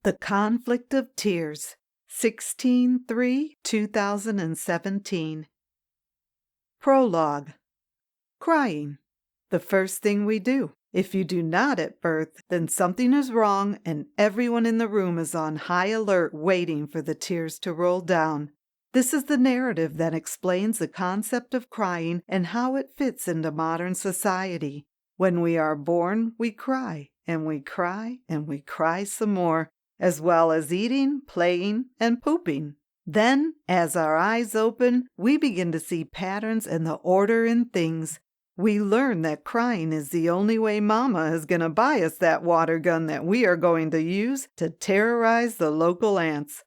The Conflict of Tears, 16/3/2017. Prologue. Crying. The first thing we do. If you do not at birth, then something is wrong and everyone in the room is on high alert waiting for the tears to roll down. This is the narrative that explains the concept of crying and how it fits into modern society. When we are born, we cry, and we cry, and we cry some more, as well as eating, playing, and pooping. Then, as our eyes open, we begin to see patterns and the order in things. We learn that crying is the only way Mama is going to buy us that water gun that we are going to use to terrorize the local ants.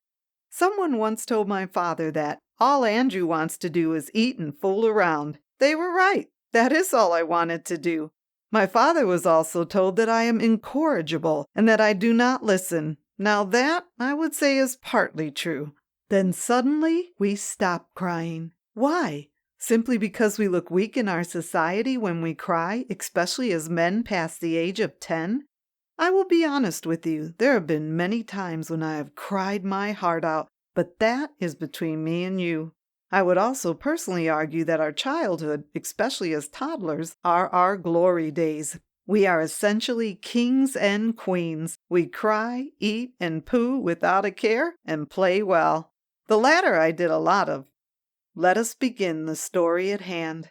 Someone once told my father that all Andrew wants to do is eat and fool around. They were right. That is all I wanted to do. My father was also told that I am incorrigible and that I do not listen. Now that, I would say, is partly true. Then suddenly, we stop crying. Why? Simply because we look weak in our society when we cry, especially as men past the age of 10? I will be honest with you, there have been many times when I have cried my heart out, but that is between me and you. I would also personally argue that our childhood, especially as toddlers, are our glory days. We are essentially kings and queens. We cry, eat, and poo without a care, and play well. The latter I did a lot of. Let us begin the story at hand.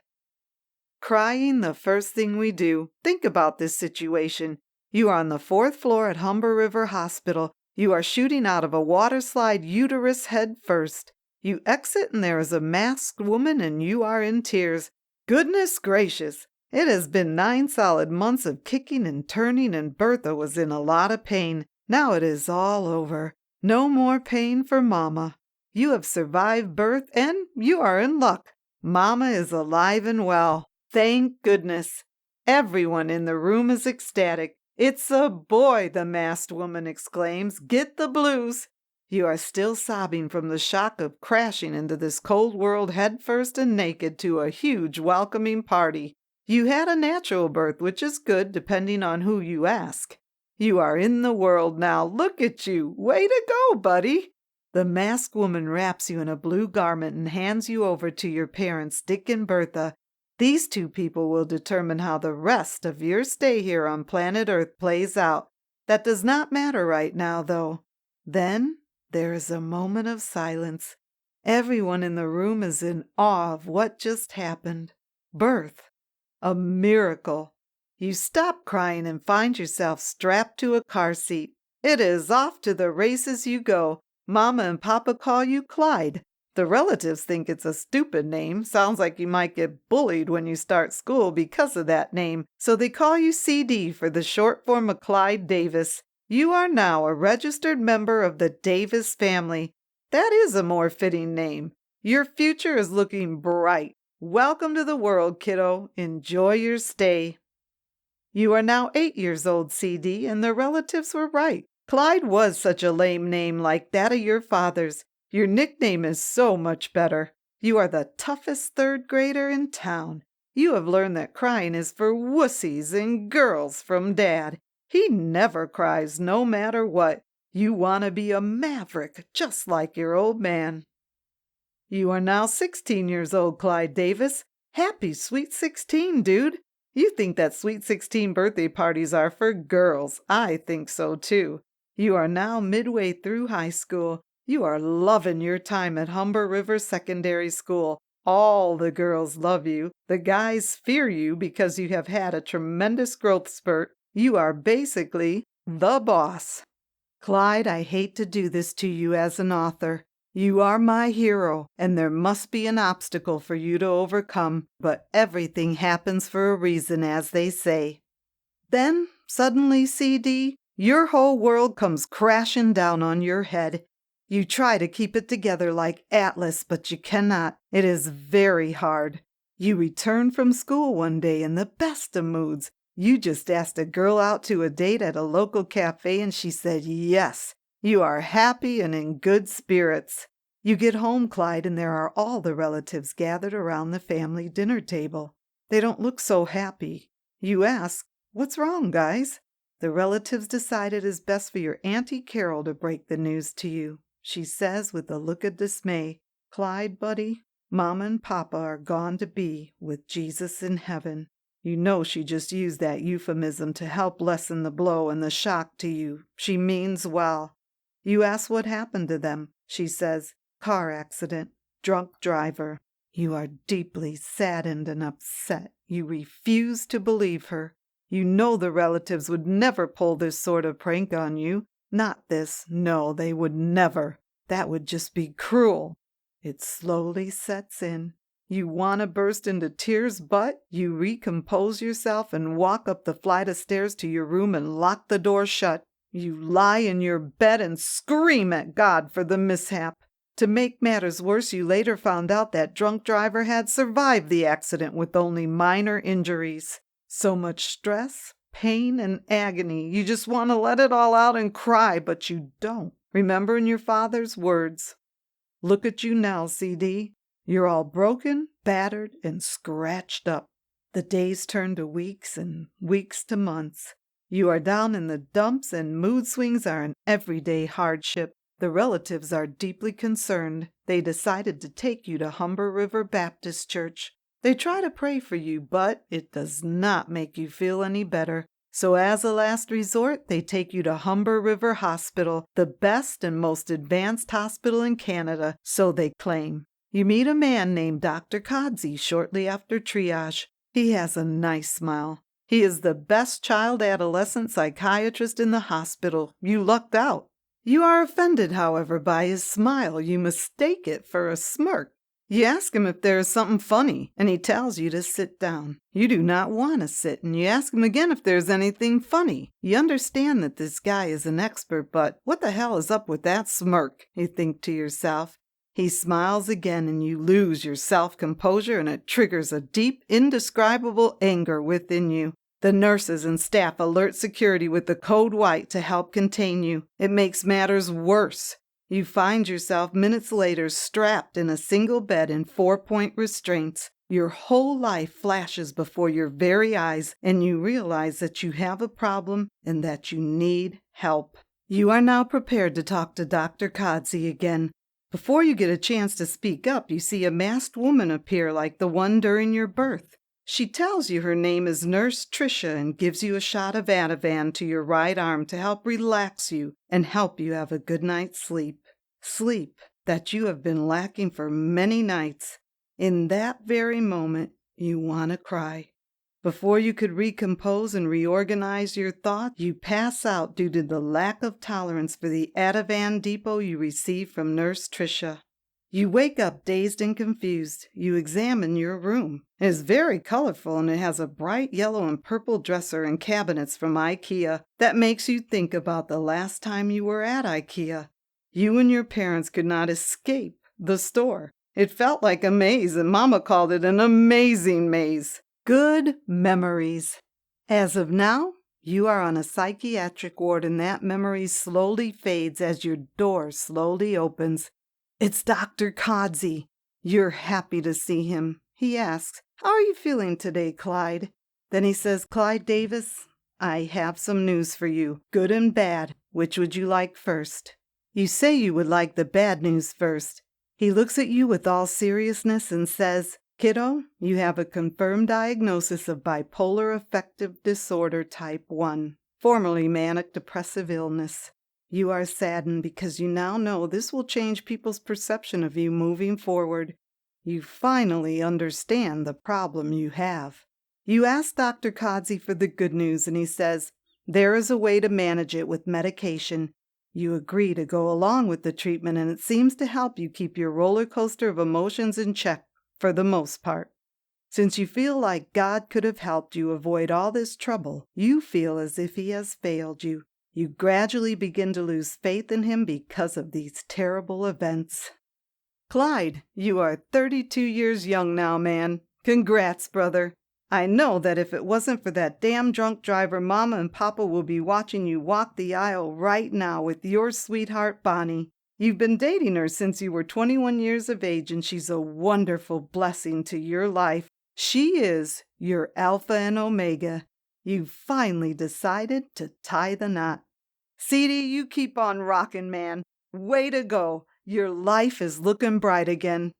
Crying the first thing we do. Think about this situation. You are on the 4th floor at Humber River Hospital. You are shooting out of a water slide uterus head first. You exit and there is a masked woman and you are in tears. Goodness gracious! It has been 9 solid months of kicking and turning and Bertha was in a lot of pain. Now it is all over. No more pain for Mama. You have survived birth and you are in luck. Mama is alive and well. Thank goodness. Everyone in the room is ecstatic. It's a boy, the masked woman exclaims. Get the blues. You are still sobbing from the shock of crashing into this cold world headfirst and naked to a huge welcoming party. You had a natural birth, which is good depending on who you ask. You are in the world now. Look at you. Way to go, buddy. The masked woman wraps you in a blue garment and hands you over to your parents, Dick and Bertha. These two people will determine how the rest of your stay here on planet Earth plays out. That does not matter right now, though. Then there is a moment of silence. Everyone in the room is in awe of what just happened. Birth. A miracle. You stop crying and find yourself strapped to a car seat. It is off to the races you go. Mama and Papa call you Clyde. The relatives think it's a stupid name. Sounds like you might get bullied when you start school because of that name. So they call you CD for the short form of Clyde Davis. You are now a registered member of the Davis family. That is a more fitting name. Your future is looking bright. Welcome to the world, kiddo. Enjoy your stay. You are now 8 years old, CD, and the relatives were right. Clyde was such a lame name like that of your father's. Your nickname is so much better. You are the toughest 3rd grader in town. You have learned that crying is for wussies and girls from Dad. He never cries no matter what. You want to be a maverick just like your old man. You are now 16 years old, Clyde Davis. Happy Sweet 16, dude. You think that Sweet 16 birthday parties are for girls. I think so too. You are now midway through high school. You are loving your time at Humber River Secondary School. All the girls love you. The guys fear you because you have had a tremendous growth spurt. You are basically the boss. Clyde, I hate to do this to you as an author. You are my hero, and there must be an obstacle for you to overcome, but everything happens for a reason, as they say. Then, suddenly, CD, your whole world comes crashing down on your head. You try to keep it together like Atlas, but you cannot. It is very hard. You return from school one day in the best of moods. You just asked a girl out to a date at a local cafe and she said yes. You are happy and in good spirits. You get home, Clyde, and there are all the relatives gathered around the family dinner table. They don't look so happy. You ask, "What's wrong, guys?" The relatives decided it's best for your Auntie Carol to break the news to you. She says with a look of dismay, "Clyde, buddy, Mama and Papa are gone to be with Jesus in heaven." You know she just used that euphemism to help lessen the blow and the shock to you. She means well. You ask what happened to them. She says, "Car accident, drunk driver." You are deeply saddened and upset. You refuse to believe her. You know the relatives would never pull this sort of prank on you. Not this. No, they would never. That would just be cruel. It slowly sets in. You want to burst into tears, but you recompose yourself and walk up the flight of stairs to your room and lock the door shut. You lie in your bed and scream at God for the mishap. To make matters worse, you later found out that drunk driver had survived the accident with only minor injuries. So much stress, pain, and agony. You just want to let it all out and cry, but you don't. Remembering your father's words. Look at you now, CD. You're all broken, battered, and scratched up. The days turn to weeks and weeks to months. You are down in the dumps and mood swings are an everyday hardship. The relatives are deeply concerned. They decided to take you to Humber River Baptist Church. They try to pray for you, but it does not make you feel any better. So as a last resort, they take you to Humber River Hospital, the best and most advanced hospital in Canada, so they claim. You meet a man named Dr. Codsey shortly after triage. He has a nice smile. He is the best child-adolescent psychiatrist in the hospital. You lucked out. You are offended, however, by his smile. You mistake it for a smirk. You ask him if there is something funny, and he tells you to sit down. You do not want to sit, and you ask him again if there's anything funny. You understand that this guy is an expert, but what the hell is up with that smirk? You think to yourself. He smiles again, and you lose your self-composure, and it triggers a deep, indescribable anger within you. The nurses and staff alert security with the code white to help contain you. It makes matters worse. You find yourself minutes later strapped in a single bed in 4-point restraints. Your whole life flashes before your very eyes, and you realize that you have a problem and that you need help. You are now prepared to talk to Dr. Codsey again. Before you get a chance to speak up, you see a masked woman appear like the one during your birth. She tells you her name is Nurse Tricia and gives you a shot of Ativan to your right arm to help relax you and help you have a good night's sleep. Sleep that you have been lacking for many nights. In that very moment, you want to cry. Before you could recompose and reorganize your thoughts, you pass out due to the lack of tolerance for the Ativan depot you received from Nurse Tricia. You wake up dazed and confused. You examine your room. It is very colorful and it has a bright yellow and purple dresser and cabinets from IKEA. That makes you think about the last time you were at IKEA. You and your parents could not escape the store. It felt like a maze, and Mama called it an amazing maze. Good memories. As of now, you are on a psychiatric ward, and that memory slowly fades as your door slowly opens. It's Dr. Codsey. You're happy to see him. He asks, "How are you feeling today, Clyde?" Then he says, "Clyde Davis, I have some news for you, good and bad. Which would you like first?" You say you would like the bad news first. He looks at you with all seriousness and says, "Kiddo, you have a confirmed diagnosis of bipolar affective disorder type 1, formerly manic depressive illness. You are saddened because you now know this will change people's perception of you moving forward. You finally understand the problem you have." You ask Dr. Codsey for the good news, and he says, "There is a way to manage it with medication." You agree to go along with the treatment, and it seems to help you keep your roller coaster of emotions in check, for the most part. Since you feel like God could have helped you avoid all this trouble, you feel as if He has failed you. You gradually begin to lose faith in Him because of these terrible events. Clyde, you are 32 years young now, man. Congrats, brother. I know that if it wasn't for that damn drunk driver, Mama and Papa will be watching you walk the aisle right now with your sweetheart Bonnie. You've been dating her since you were 21 years of age, and she's a wonderful blessing to your life. She is your Alpha and Omega. You finally decided to tie the knot. CD, you keep on rockin', man. Way to go. Your life is looking bright again.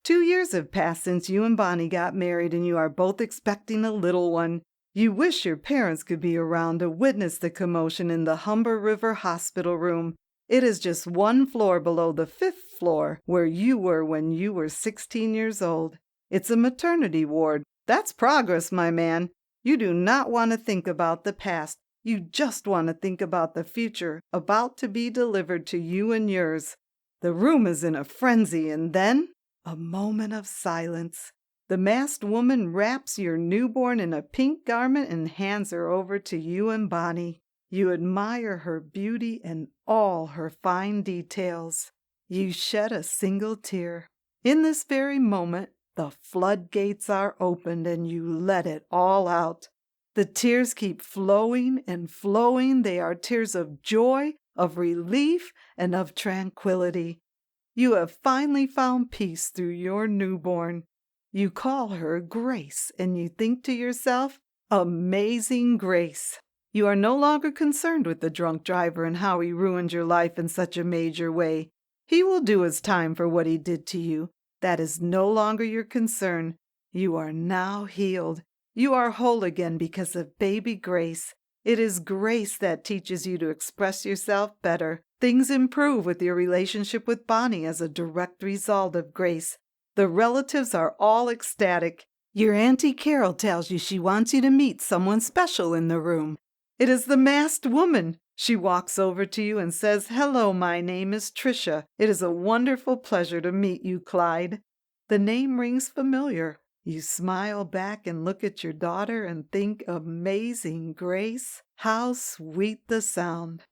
2 years have passed since you and Bonnie got married, and you are both expecting a little one. You wish your parents could be around to witness the commotion in the Humber River Hospital room. It is just 1 floor below the 5th floor, where you were when you were 16 years old. It's a maternity ward. That's progress, my man. You do not want to think about the past. You just want to think about the future about to be delivered to you and yours. The room is in a frenzy, and then a moment of silence. The masked woman wraps your newborn in a pink garment and hands her over to you and Bonnie. You admire her beauty and all her fine details. You shed a single tear. In this very moment, the floodgates are opened and you let it all out. The tears keep flowing and flowing. They are tears of joy, of relief, and of tranquility. You have finally found peace through your newborn. You call her Grace, and you think to yourself, amazing Grace. You are no longer concerned with the drunk driver and how he ruined your life in such a major way. He will do his time for what he did to you. That is no longer your concern. You are now healed. You are whole again because of baby Grace. It is Grace that teaches you to express yourself better. Things improve with your relationship with Bonnie as a direct result of Grace. The relatives are all ecstatic. Your Auntie Carol tells you she wants you to meet someone special in the room. It is the masked woman. She walks over to you and says, "Hello, my name is Tricia. It is a wonderful pleasure to meet you, Clyde." The name rings familiar. You smile back and look at your daughter and think, amazing Grace. How sweet the sound.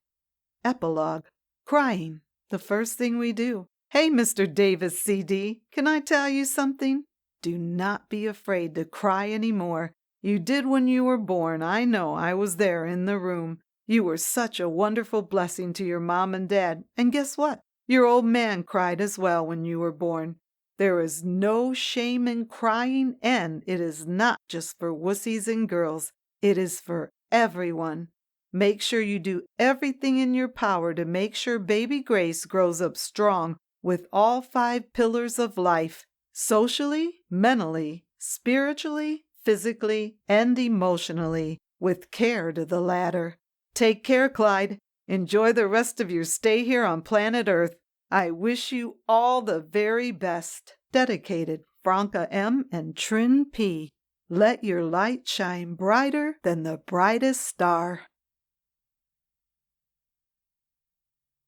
Epilogue. Crying. The first thing we do. Hey, Mr. Davis, CD, can I tell you something? Do not be afraid to cry anymore. You did when you were born. I know. I was there in the room. You were such a wonderful blessing to your mom and dad. And guess what? Your old man cried as well when you were born. There is no shame in crying, and it is not just for wussies and girls. It is for everyone. Make sure you do everything in your power to make sure baby Grace grows up strong with all 5 pillars of life: socially, mentally, spiritually, physically, and emotionally, with care to the latter. Take care, Clyde. Enjoy the rest of your stay here on planet Earth. I wish you all the very best. Dedicated, Franca M. and Trin P. Let your light shine brighter than the brightest star.